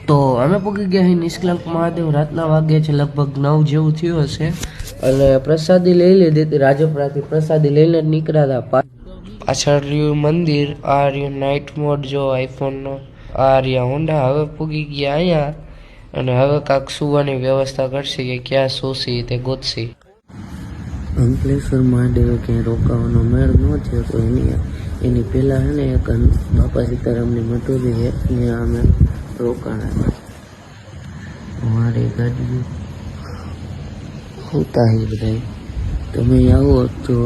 તો અમે પૂગી ગયા અહીં નિષ્કલંક મહાદેવ. રાતના વાગ્યા છે લગભગ 9 જેવું થયું હશે અને પ્રસાદી લઈ લીધી હતી. રાજપરાથી પ્રસાદી લઈને જ નીકળ્યા હતા. પાછળ રહ્યું મંદિર, આ રહ્યું નાઇટ મોડ જો આઈફોનનો, આ રહ્યા હોન્ડા. હવે પૂગી ગયા અહીંયા અને હવે કાંક સુવાની વ્યવસ્થા કરશે કે ક્યાં સોસી તે ગોતસી. અંકલેશ્વર મહાદેવે ક્યાંય રોકાવાનો મેળ ન થયો તો એની પહેલાં છે ને એક બાપા સીતારામની મટોરી છે ત્યાં અમે રોકાણા. અમારી ગાડી હોતા હે બધા. તમે આવો તો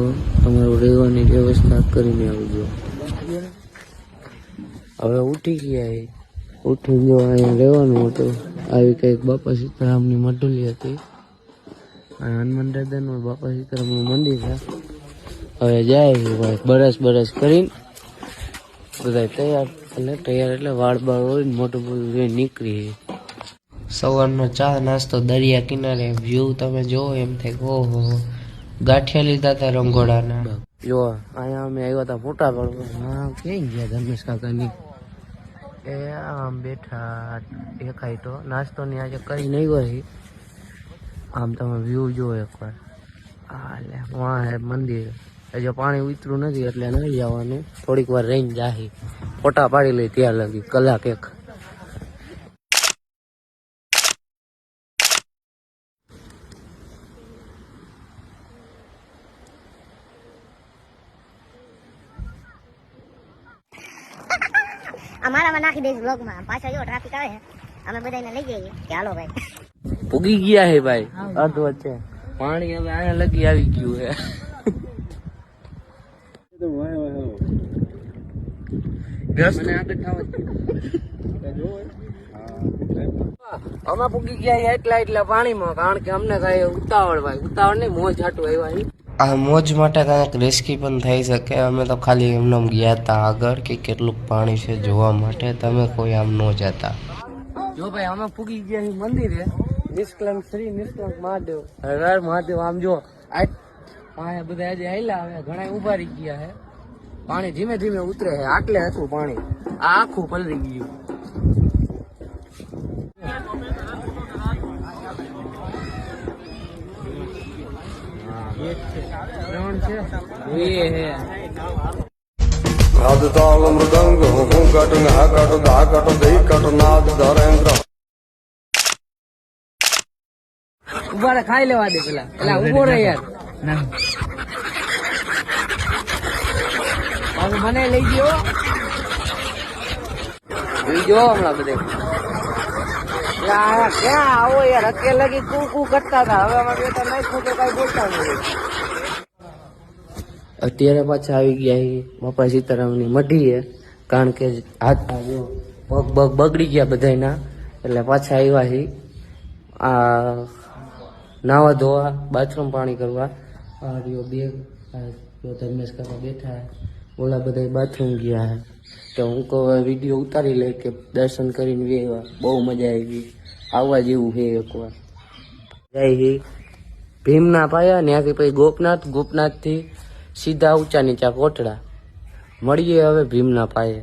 તમારું રહેવાની વ્યવસ્થા કરીને આવજો. હવે ઉઠી ગયા ઉઠી ગયો અહીંયા રહેવાનું હતું. આવી કંઈક બાપા સીતારામની મટોલી હતી. હનુમાન દાદાનું બાપા સીતારામનું મંદિર છે. હવે જાય ભાઈ બરસ કરીને બધા તૈયાર એટલે વાળ હોય ને મોટું બધું જોઈ નીકળી. સવારનો ચા નાસ્તો દરિયા કિનારે, વ્યૂ તમે જોવો એમ થાય ઓહો. ગાંઠિયા લીધા હતા રંગોળાના. જો અહીંયા અમે આવ્યા હતા ફોટા પાડવા. હા ક્યાં ગયા ધર્મેશ કાકાની? એ આમ બેઠા દેખાય તો નાસ્તોની આજે કરી નહીં હોય. આમ તમે વ્યૂ જો એકવાર. વાહ હે મંદિર. હજુ પાણી ઉતરું નથી એટલે નહીં જવાનું. થોડીક વાર રહીને જાહી ફોટા પાડી લઈ ત્યાં લગી કલાક એક. અમારામાં નાખી દઈશ બ્લોગમાં. પાછા જો ટ્રાફિક આવે અમે બધાને લઈ જઈએ કે હાલો ભાઈ. પૂગી ગયા હે ભાઈ અર્ધ વચ્ચે. પાણી હવે અહીંયા લગી આવી ગયું હે. અમે પૂગી ગયા એટલા પાણીમાં, કારણ કે અમને કઈ ઉતાવળ નહીં, મોજ હાટું આવ્યા. આ મોજ માટે કાંઈક રિસ્કી પણ થઈ શકે. અમે તો ખાલી એમને ગયા હતા આગળ કે કેટલું પાણી છે જોવા માટે. તમે કોઈ આમ ન જતા. જો ભાઈ અમે પૂગી ગયા મંદિરે, નિષ્કલંક શ્રી નિષ્કલંક મહાદેવ. હર મહાદેવ. આમ જો આ બધા આજે આયલા હવે ઘણા ઉભા રહી ગયા હે. પાણી ધીમે ધીમે ઉતરે છે. આટલે હતું પાણી, આ આખું પલળી ગયું. નાદ તાલ મૃદંગ હું કટ ના કટ દા કટ દઈ કટ નાદ ધરેન્દ્ર. ઉભા ખાઈ લેવા દે પેલા ઉભો રહે યાર. મને લઈ ગયો હમણાં બધે. ક્યાં આવો યાર, અકેલે લગી કુ કરતા હતા. હવે અમારે તો નહીં ખોટો કઈ બોલતા નથી. અત્યારે પાછા આવી ગયા બાપા સીતારામની મઢીએ, કારણ કે હાથ પગ બગડી ગયા બધાના, એટલે પાછા આવ્યા છે આ નાવા ધોવા, બાથરૂમ પાણી કરવા. આ રહ્યો બેગ, ધર્મેશ કાકા બેઠા, ઓલા બધા બાથરૂમ ગયા હે. તો હું કહું વિડીયો ઉતારી લે કે દર્શન કરીને વેવા. બહુ મજા આવી, આવવા જેવું છે એકવાર. જાય ભીમના પાયા, ત્યાંથી પછી ગોપનાથ થી સીધા ઊંચા નીચા કોટડા. મળીએ હવે ભીમના પાયે.